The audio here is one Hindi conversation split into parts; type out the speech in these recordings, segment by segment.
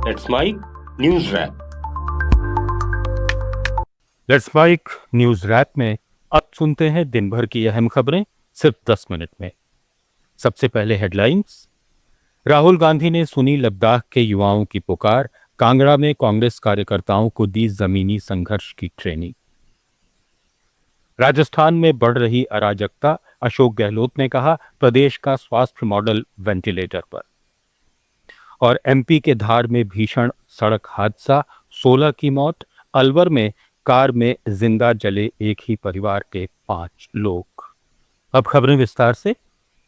That's my news wrap. Let's bike news wrap में अब सुनते हैं दिन भर की अहम खबरें सिर्फ 10 मिनट में। सबसे पहले हेडलाइंस। राहुल गांधी ने सुनी लद्दाख के युवाओं की पुकार, कांगड़ा में कांग्रेस कार्यकर्ताओं को दी जमीनी संघर्ष की ट्रेनिंग। राजस्थान में बढ़ रही अराजकता, अशोक गहलोत ने कहा प्रदेश का स्वास्थ्य मॉडल वेंटिलेटर पर। और एमपी के धार में भीषण सड़क हादसा, 16 की मौत, अलवर में कार में जिंदा जले एक ही परिवार के 5 लोग। अब खबरें विस्तार से।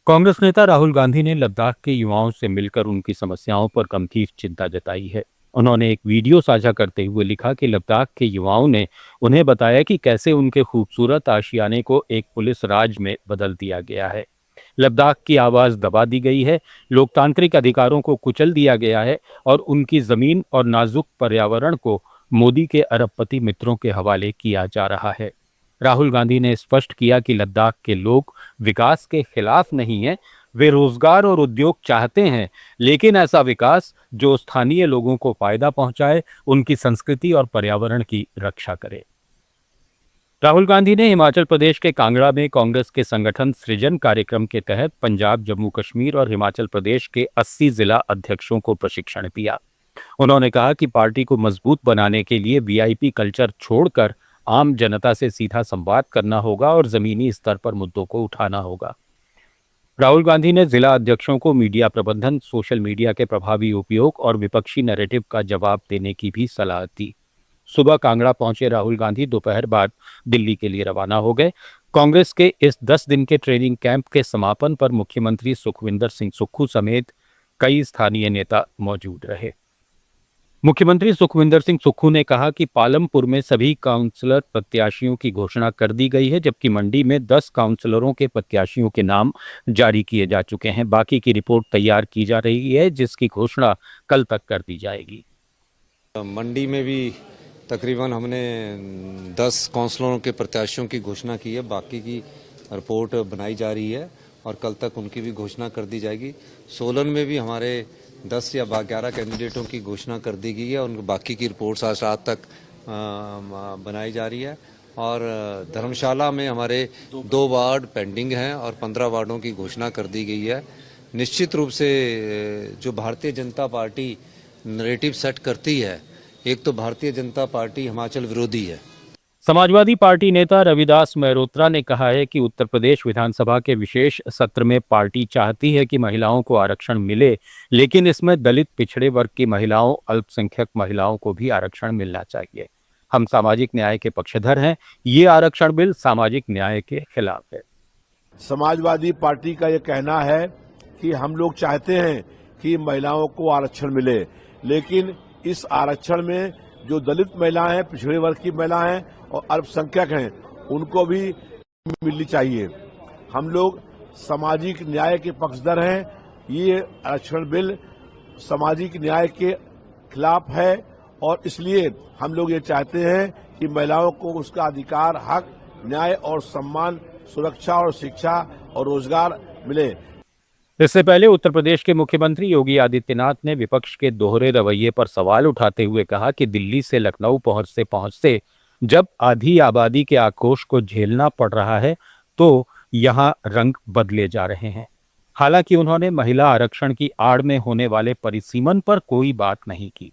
कांग्रेस नेता राहुल गांधी ने लद्दाख के युवाओं से मिलकर उनकी समस्याओं पर गंभीर चिंता जताई है। उन्होंने एक वीडियो साझा करते हुए लिखा कि लद्दाख के युवाओं ने उन्हें बताया कि कैसे उनके खूबसूरत आशियाने को एक पुलिस राज में बदल दिया गया है। लद्दाख की आवाज दबा दी गई है, लोकतांत्रिक अधिकारों को कुचल दिया गया है और उनकी जमीन और नाजुक पर्यावरण को मोदी के अरबपति मित्रों के हवाले किया जा रहा है। राहुल गांधी ने स्पष्ट किया कि लद्दाख के लोग विकास के खिलाफ नहीं हैं, वे रोजगार और उद्योग चाहते हैं, लेकिन ऐसा विकास जो स्थानीय लोगों को फायदा पहुंचाए, उनकी संस्कृति और पर्यावरण की रक्षा करे। राहुल गांधी ने हिमाचल प्रदेश के कांगड़ा में कांग्रेस के संगठन सृजन कार्यक्रम के तहत पंजाब, जम्मू कश्मीर और हिमाचल प्रदेश के 80 जिला अध्यक्षों को प्रशिक्षण दिया। उन्होंने कहा कि पार्टी को मजबूत बनाने के लिए वीआईपी कल्चर छोड़कर आम जनता से सीधा संवाद करना होगा और जमीनी स्तर पर मुद्दों को उठाना होगा। राहुल गांधी ने जिला अध्यक्षों को मीडिया प्रबंधन, सोशल मीडिया के प्रभावी उपयोग और विपक्षी नैरेटिव का जवाब देने की भी सलाह दी। सुबह कांगड़ा पहुंचे राहुल गांधी दोपहर बाद दिल्ली के लिए रवाना हो गए। कांग्रेस के इस 10 दिन के ट्रेनिंग कैंप के समापन पर मुख्यमंत्री सुखविंदर सिंह सुक्खू समेत कई स्थानीय नेता मौजूद रहे। मुख्यमंत्री सुखविंदर सिंह सुक्खू ने कहा कि पालमपुर में सभी काउंसलर प्रत्याशियों की घोषणा कर दी गई है, जबकि मंडी में 10 काउंसलरों के प्रत्याशियों के नाम जारी किए जा चुके हैं। बाकी की रिपोर्ट तैयार की जा रही है, जिसकी घोषणा कल तक कर दी जाएगी। मंडी में भी तकरीबन हमने 10 काउंसलरों के प्रत्याशियों की घोषणा की है, बाकी की रिपोर्ट बनाई जा रही है और कल तक उनकी भी घोषणा कर दी जाएगी। सोलन में भी हमारे 10 या 11 कैंडिडेटों की घोषणा कर दी गई है, उन बाकी की रिपोर्ट्स आज रात तक बनाई जा रही है। और धर्मशाला में हमारे 2 वार्ड पेंडिंग हैं और 15 वार्डों की घोषणा कर दी गई है। निश्चित रूप से जो Bharatiya Janata party narrative set करती है, एक तो भारतीय जनता पार्टी हिमाचल विरोधी है। समाजवादी पार्टी नेता रविदास मेहरोत्रा ने कहा है कि उत्तर प्रदेश विधानसभा के विशेष सत्र में पार्टी चाहती है कि महिलाओं को आरक्षण मिले, लेकिन इसमें दलित, पिछड़े वर्ग की महिलाओं, अल्पसंख्यक महिलाओं को भी आरक्षण मिलना चाहिए। हम सामाजिक न्याय के पक्षधर हैं, ये आरक्षण बिल सामाजिक न्याय के खिलाफ है। समाजवादी पार्टी का ये कहना है कि हम लोग चाहते हैं कि महिलाओं को आरक्षण मिले, लेकिन इस आरक्षण में जो दलित महिलाएं हैं, पिछड़े वर्ग की महिलाएं हैं और अल्पसंख्यक हैं, उनको भी मिलनी चाहिए। हम लोग सामाजिक न्याय के पक्षधर हैं। ये आरक्षण बिल सामाजिक न्याय के खिलाफ है और इसलिए हम लोग ये चाहते हैं कि महिलाओं को उसका अधिकार, हक, न्याय और सम्मान, सुरक्षा और शिक्षा और रोजगार मिले। इससे पहले उत्तर प्रदेश के मुख्यमंत्री योगी आदित्यनाथ ने विपक्ष के दोहरे रवैये पर सवाल उठाते हुए कहा कि दिल्ली से लखनऊ पहुंचते जब आधी आबादी के आक्रोश को झेलना पड़ रहा है, तो यहां रंग बदले जा रहे हैं। हालांकि उन्होंने महिला आरक्षण की आड़ में होने वाले परिसीमन पर कोई बात नहीं की।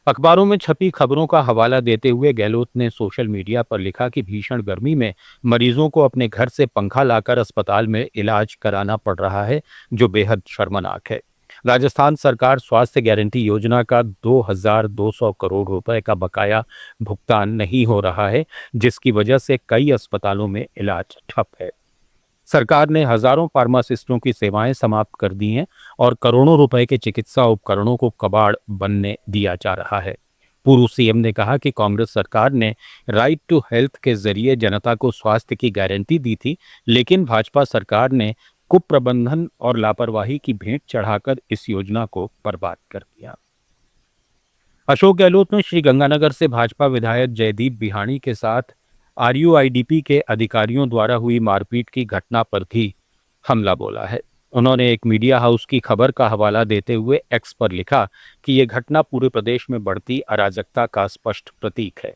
अखबारों में छपी खबरों का हवाला देते हुए गहलोत ने सोशल मीडिया पर लिखा कि भीषण गर्मी में मरीजों को अपने घर से पंखा लाकर अस्पताल में इलाज कराना पड़ रहा है, जो बेहद शर्मनाक है। राजस्थान सरकार स्वास्थ्य गारंटी योजना का 2200 करोड़ रुपए का बकाया भुगतान नहीं हो रहा है, जिसकी वजह से कई अस्पतालों में इलाज ठप है। सरकार ने हजारों फार्मासिस्टों की सेवाएं समाप्त कर दी हैं और करोड़ों रुपए के चिकित्सा उपकरणों को कबाड़ बनने दिया जा रहा है। पूर्व सीएम ने कहा कि कांग्रेस सरकार ने राइट टू हेल्थ के जरिए जनता को स्वास्थ्य की गारंटी दी थी, लेकिन भाजपा सरकार ने कुप्रबंधन और लापरवाही की भेंट चढ़ाकर इस योजना को बर्बाद कर दिया। अशोक गहलोत ने श्रीगंगानगर से भाजपा विधायक जयदीप बिहाणी के साथ आरयूआईडीपी के अधिकारियों द्वारा हुई मारपीट की घटना पर भी हमला बोला है। उन्होंने एक मीडिया हाउस की खबर का हवाला देते हुए एक्स पर लिखा कि यह घटना पूरे प्रदेश में बढ़ती अराजकता का स्पष्ट प्रतीक है।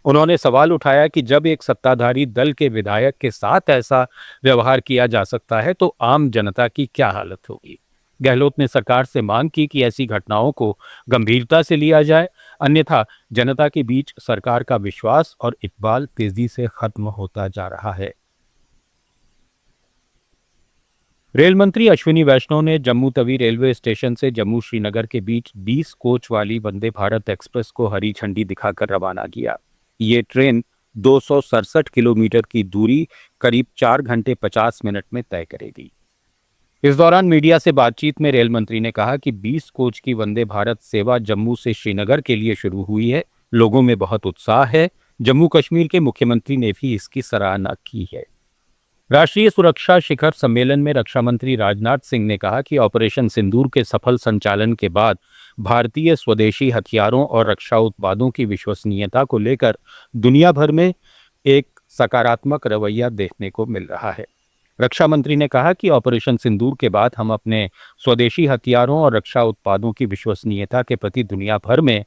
उन्होंने सवाल उठाया कि जब एक सत्ताधारी दल के विधायक के साथ ऐसा व्यवहार किया जा सकता है तो आम जनता की क्या हालत होगी। गहलोत ने सरकार से मांग की कि ऐसी घटनाओं को गंभीरता से लिया जाए, अन्यथा जनता के बीच सरकार का विश्वास और इकबाल तेजी से खत्म होता जा रहा है। रेल मंत्री अश्विनी वैष्णव ने जम्मू तवी रेलवे स्टेशन से जम्मू श्रीनगर के बीच 20 कोच वाली वंदे भारत एक्सप्रेस को हरी झंडी दिखाकर रवाना किया। ये ट्रेन 267 किलोमीटर की दूरी करीब 4 घंटे 50 मिनट में तय करेगी। इस दौरान मीडिया से बातचीत में रेल मंत्री ने कहा कि 20 कोच की वंदे भारत सेवा जम्मू से श्रीनगर के लिए शुरू हुई है। लोगों में बहुत उत्साह है। जम्मू कश्मीर के मुख्यमंत्री ने भी इसकी सराहना की है। राष्ट्रीय सुरक्षा शिखर सम्मेलन में रक्षा मंत्री राजनाथ सिंह ने कहा कि ऑपरेशन सिंदूर के सफल संचालन के बाद भारतीय स्वदेशी हथियारों और रक्षा उत्पादों की विश्वसनीयता को लेकर दुनिया भर में एक सकारात्मक रवैया देखने को मिल रहा है। रक्षा मंत्री ने कहा कि ऑपरेशन सिंदूर के बाद हम अपने स्वदेशी हथियारों और रक्षा उत्पादों की विश्वसनीयता के प्रति दुनिया भर में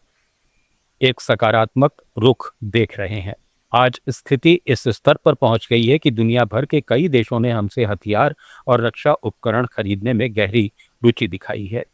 एक सकारात्मक रुख देख रहे हैं। आज स्थिति इस स्तर पर पहुंच गई है कि दुनिया भर के कई देशों ने हमसे हथियार और रक्षा उपकरण खरीदने में गहरी रुचि दिखाई है।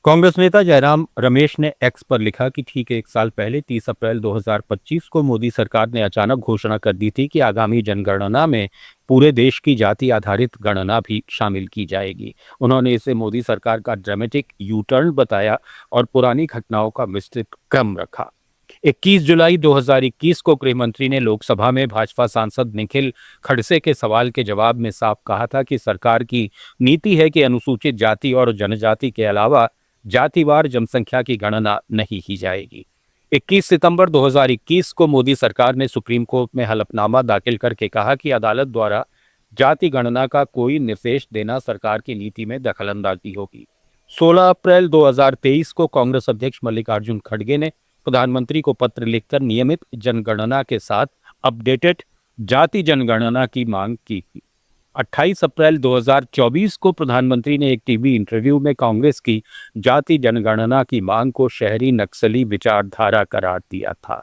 कांग्रेस नेता जयराम रमेश ने एक्स पर लिखा कि ठीक 1 साल पहले 30 अप्रैल 2025 को मोदी सरकार ने अचानक घोषणा कर दी थी कि आगामी जनगणना में पूरे देश की जाति आधारित गणना भी शामिल की जाएगी। उन्होंने इसे मोदी सरकार का ड्रामेटिक यू टर्न बताया और पुरानी घटनाओं का विस्तृत क्रम रखा। 21 जुलाई 2021 को गृह मंत्री ने लोकसभा में भाजपा सांसद निखिल खड़से के सवाल के जवाब में साफ कहा था कि सरकार की नीति है कि अनुसूचित जाति और जनजाति के अलावा जातिवार जनसंख्या की गणना नहीं की जाएगी। 21 सितंबर 2021 को मोदी सरकार ने सुप्रीम कोर्ट में हलफनामा दाखिल करके कहा कि अदालत द्वारा जाति गणना का कोई निर्देश देना सरकार की नीति में दखलंदाजी होगी। 16 अप्रैल 2023 को कांग्रेस अध्यक्ष मल्लिकार्जुन खड़गे ने प्रधानमंत्री को पत्र लिखकर नियमित जनगणना के साथ अपडेटेड जाति जनगणना की मांग की थी। 28 अप्रैल 2024 को प्रधानमंत्री ने एक टीवी इंटरव्यू में कांग्रेस की जाति जनगणना की मांग को शहरी नक्सली विचारधारा करार दिया था।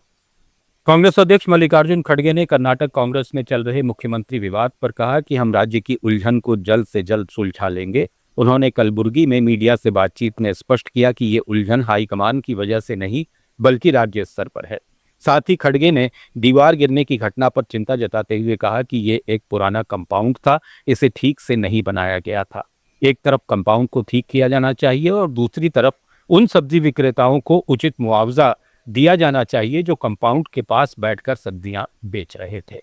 कांग्रेस अध्यक्ष मल्लिकार्जुन खड़गे ने कर्नाटक कांग्रेस में चल रहे मुख्यमंत्री विवाद पर कहा कि हम राज्य की उलझन को जल्द से जल्द सुलझा लेंगे। उन्होंने कलबुर्गी में मीडिया से बातचीत में स्पष्ट किया कि ये उलझन हाईकमान की वजह से नहीं बल्कि राज्य स्तर पर है। साथ ही खड़गे ने दीवार गिरने की घटना पर चिंता जताते हुए कहा कि ये एक पुराना कंपाउंड था, इसे ठीक से नहीं बनाया गया था। एक तरफ कंपाउंड को ठीक किया जाना चाहिए और दूसरी तरफ उन सब्जी विक्रेताओं को उचित मुआवजा दिया जाना चाहिए जो कंपाउंड के पास बैठकर सब्जियां बेच रहे थे।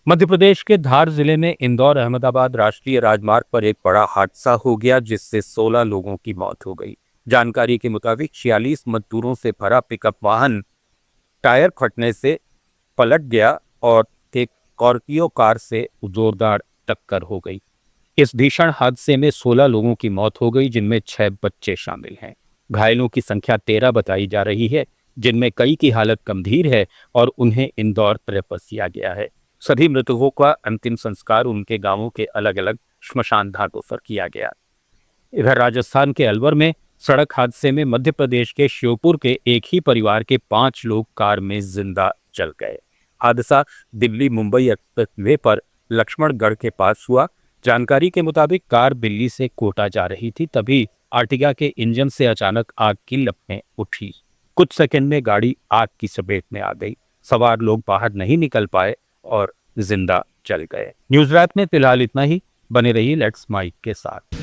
मध्य प्रदेश के धार जिले में इंदौर अहमदाबाद राष्ट्रीय राजमार्ग पर एक बड़ा हादसा हो गया जिससे 16 लोगों की मौत हो गई। जानकारी के मुताबिक 46 मजदूरों से भरा पिकअप वाहन टायर फटने से पलट गया और एक स्कॉर्पियो कार से जोरदार टक्कर हो गई। इस भीषण हादसे में 16 लोगों की मौत हो गई जिनमें 6 बच्चे शामिल हैं। घायलों की संख्या 13 बताई जा रही है जिनमें कई की हालत गंभीर है और उन्हें इंदौर प्रेफर किया गया है। सभी मृतकों का अंतिम संस्कार उनके गांवों के अलग अलग श्मशान घाटों पर किया गया। इधर राजस्थान के अलवर में सड़क हादसे में मध्य प्रदेश के श्योपुर के एक ही परिवार के 5 लोग कार में जिंदा जल गए। हादसा दिल्ली मुंबई एक्सप्रेसवे पर लक्ष्मणगढ़ के पास हुआ। जानकारी के मुताबिक कार दिल्ली से कोटा जा रही थी, तभी आर्टिगा के इंजन से अचानक आग की लपटें उठी। कुछ सेकंड में गाड़ी आग की चपेट में आ गई। सवार लोग बाहर नहीं निकल पाए और जिंदा जल गए। न्यूज रैप में फिलहाल इतना ही। बने रहिए लेट्स माइक के साथ।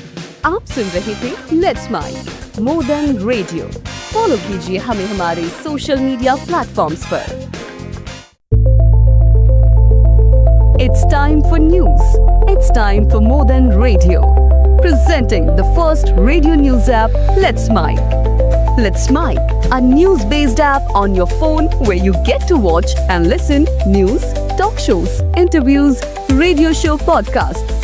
आप सुन रहे थे let's mike more than radio. Follow कीजिए हमें हमारे सोशल मीडिया प्लेटफॉर्म्स पर। It's time for news. It's time for more than radio. Presenting the first radio news app, Let's Mic. Let's Mic, a news-based app on your phone where you get to watch and listen news, talk shows, interviews, radio show podcasts.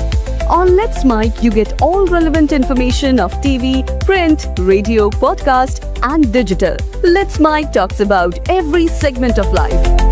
On Let's Mic, you get all relevant information of TV, print, radio, podcast, and digital. Let's Mic talks about every segment of life.